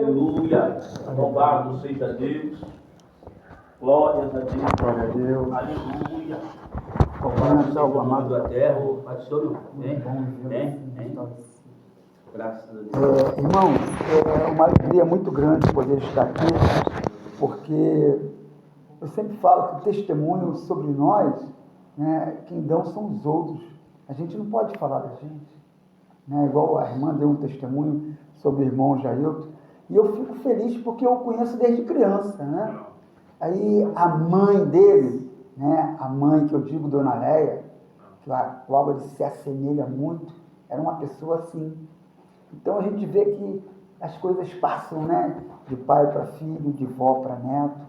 Aleluia. Louvado seja Deus. Glórias a Deus. Glória a Deus. Aleluia. Louvado seja o amado da terra. Pastor, vem. Graças a Deus. Irmão, é uma alegria muito grande poder estar aqui, porque eu sempre falo que o testemunho sobre nós, né, quem dão são os outros. A gente não pode falar da gente. Né? Igual a irmã deu um testemunho sobre o irmão Jailton, e eu fico feliz porque eu o conheço desde criança, né? Aí a mãe dele, né, a mãe que eu digo, Dona Leia, que a qual ele se assemelha muito, era uma pessoa assim. Então a gente vê que as coisas passam, né, de pai para filho, de vó para neto,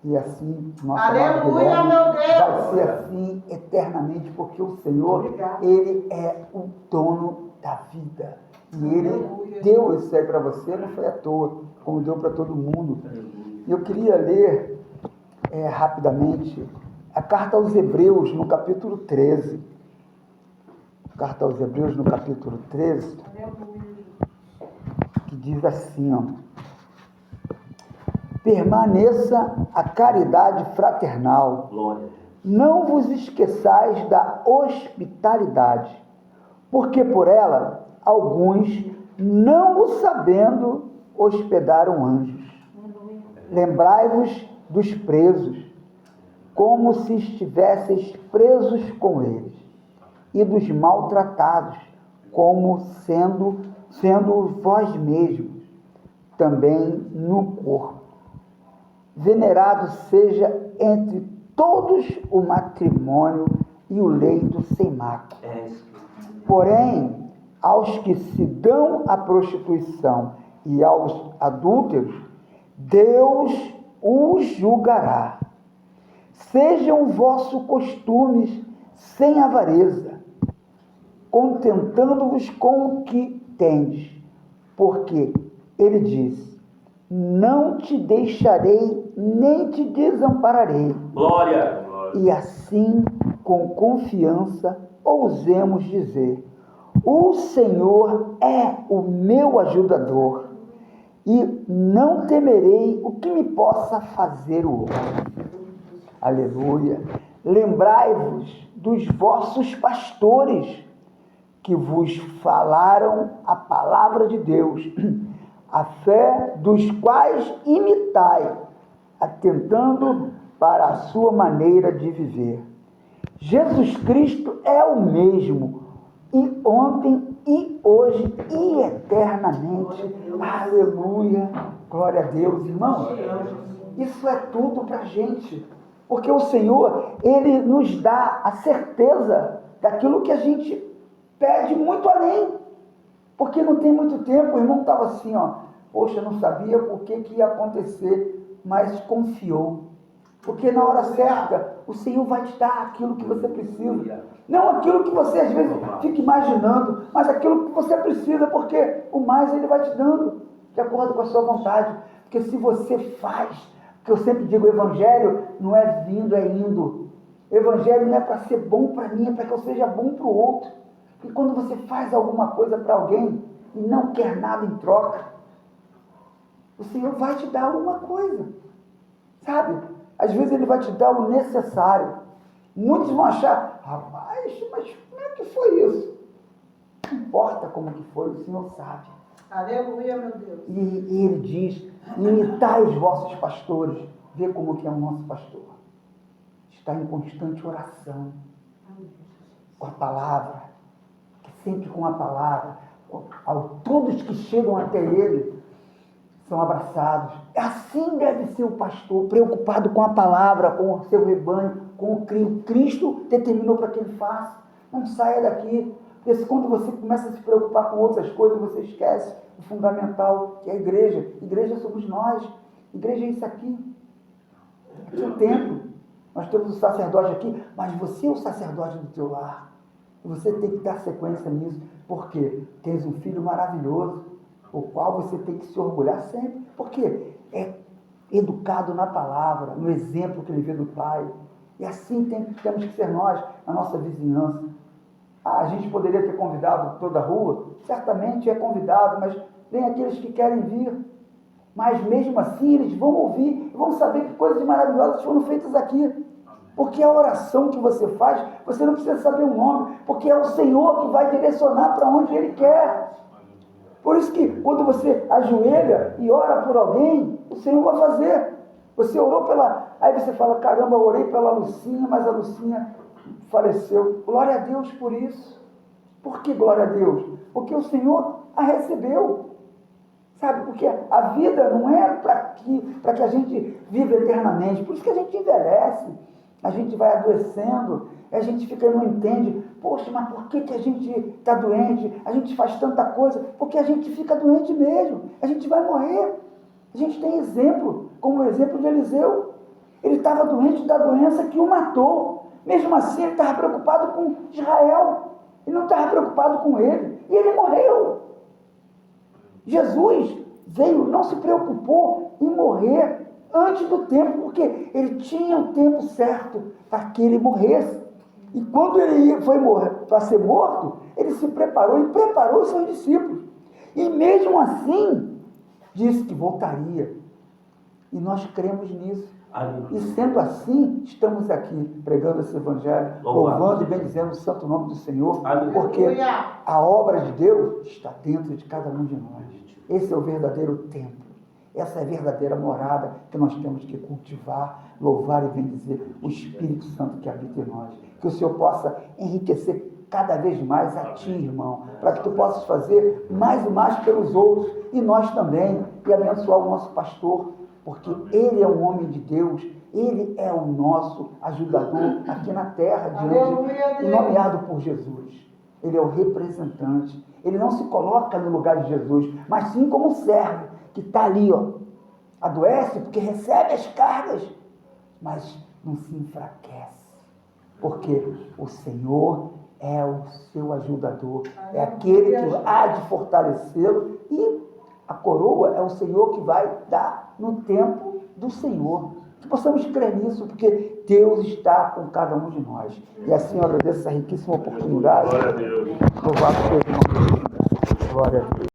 e assim, nosso Aleluia, meu Deus! vai ser assim eternamente, porque o Senhor, Ele é o dono da vida. E Ele deu isso aí para você, não foi à toa, como deu para todo mundo. Eu queria ler rapidamente a carta aos Hebreus, no capítulo 13. Carta aos Hebreus, no capítulo 13, que diz assim, ó: permaneça a caridade fraternal. Glória. Não vos esqueçais da hospitalidade, porque por ela alguns, não o sabendo, hospedaram anjos. Lembrai-vos dos presos, como se estivesseis presos com eles, e dos maltratados, como sendo vós mesmos, também no corpo. Venerado seja entre todos o matrimônio e o leito sem mácula. Porém, aos que se dão à prostituição e aos adúlteros, Deus os julgará. Sejam vossos costumes sem avareza, contentando-vos com o que tendes, porque ele diz: não te deixarei, nem te desampararei. Glória. E assim, com confiança, ousemos dizer: o Senhor é o meu ajudador, e não temerei o que me possa fazer o homem. Aleluia. Lembrai-vos dos vossos pastores, que vos falaram a palavra de Deus, a fé dos quais imitai, atentando para a sua maneira de viver. Jesus Cristo é o mesmo, e ontem, e hoje, e eternamente. Aleluia. Glória a Deus, irmão. Isso é tudo para a gente, porque o Senhor, Ele nos dá a certeza daquilo que a gente pede muito além, porque não tem muito tempo. O irmão estava assim, ó, poxa, não sabia o que ia acontecer, mas confiou, porque na hora certa o Senhor vai te dar aquilo que você precisa, não aquilo que você às vezes fica imaginando, mas aquilo que você precisa, porque o mais Ele vai te dando, de acordo com a sua vontade. Porque se você faz, que eu sempre digo, o evangelho não é vindo, é indo. O evangelho não é para ser bom para mim, é para que eu seja bom para o outro. E quando você faz alguma coisa para alguém e não quer nada em troca, o Senhor vai te dar alguma coisa, sabe? Às vezes Ele vai te dar o necessário. Muitos vão achar: rapaz, mas como é que foi isso? Não importa como que foi, o Senhor sabe. Aleluia, meu Deus. E Ele diz: imitai os vossos pastores. Vê como que é o nosso pastor. Está em constante oração, com a palavra, sempre com a palavra. Todos que chegam até Ele são abraçados. Assim deve ser o pastor, preocupado com a palavra, com o seu rebanho, com o que o Cristo determinou para que ele faça. Não saia daqui, porque quando você começa a se preocupar com outras coisas, você esquece o fundamental, que é a igreja. Igreja somos nós. Igreja é isso aqui. É o templo. Nós temos o sacerdote aqui, mas você é o sacerdote do teu lar. E você tem que dar sequência nisso, porque tens um filho maravilhoso, o qual você tem que se orgulhar sempre, porque é educado na palavra, no exemplo que ele vê do pai. E assim temos que ser nós, na nossa vizinhança. A gente poderia ter convidado toda a rua, certamente é convidado, mas vem aqueles que querem vir. mas mesmo assim eles vão ouvir, vão saber que coisas maravilhosas foram feitas aqui. Porque a oração que você faz, você não precisa saber o nome, porque é o Senhor que vai direcionar para onde Ele quer. Por isso que quando você ajoelha e ora por alguém, o Senhor vai fazer. Você orou pela... Aí você fala, caramba, eu orei pela Lucinha, mas a Lucinha faleceu. Glória a Deus por isso. Por que glória a Deus? Porque o Senhor a recebeu. Sabe, porque a vida não é para que a gente viva eternamente. Por isso que a gente envelhece. A gente vai adoecendo, a gente fica e não entende, poxa, mas por que a gente está doente? A gente faz tanta coisa, porque a gente fica doente mesmo, a gente vai morrer. A gente tem exemplo, como o exemplo de Eliseu. Ele estava doente da doença que o matou. Mesmo assim, ele estava preocupado com Israel. Ele não estava preocupado com ele. E ele morreu. Jesus veio, não se preocupou em morrer antes do tempo, porque ele tinha o tempo certo para que ele morresse. E quando ele foi para ser morto, ele se preparou e preparou os seus discípulos. E mesmo assim, disse que voltaria. E nós cremos nisso. E sendo assim, estamos aqui pregando esse evangelho, louvando e bendizendo o santo nome do Senhor, porque a obra de Deus está dentro de cada um de nós. Esse é o verdadeiro templo. Essa é a verdadeira morada que nós temos que cultivar, louvar e bendizer o Espírito Santo que habita em nós. Que o Senhor possa enriquecer cada vez mais a ti, irmão, para que tu possas fazer mais e mais pelos outros, e nós também, e abençoar o nosso pastor, porque ele é um homem de Deus, ele é o nosso ajudador aqui na terra, diante, e nomeado por Jesus. Ele é o representante, ele não se coloca no lugar de Jesus, mas sim como servo, que está ali, ó, adoece porque recebe as cargas, mas não se enfraquece, porque o Senhor é o seu ajudador, é aquele que há de fortalecê-lo, e a coroa é o Senhor que vai dar no tempo do Senhor. Que possamos crer nisso, porque Deus está com cada um de nós. E assim eu agradeço essa riquíssima oportunidade. Glória a Deus. Louvado seja o nome de Deus. Glória a Deus.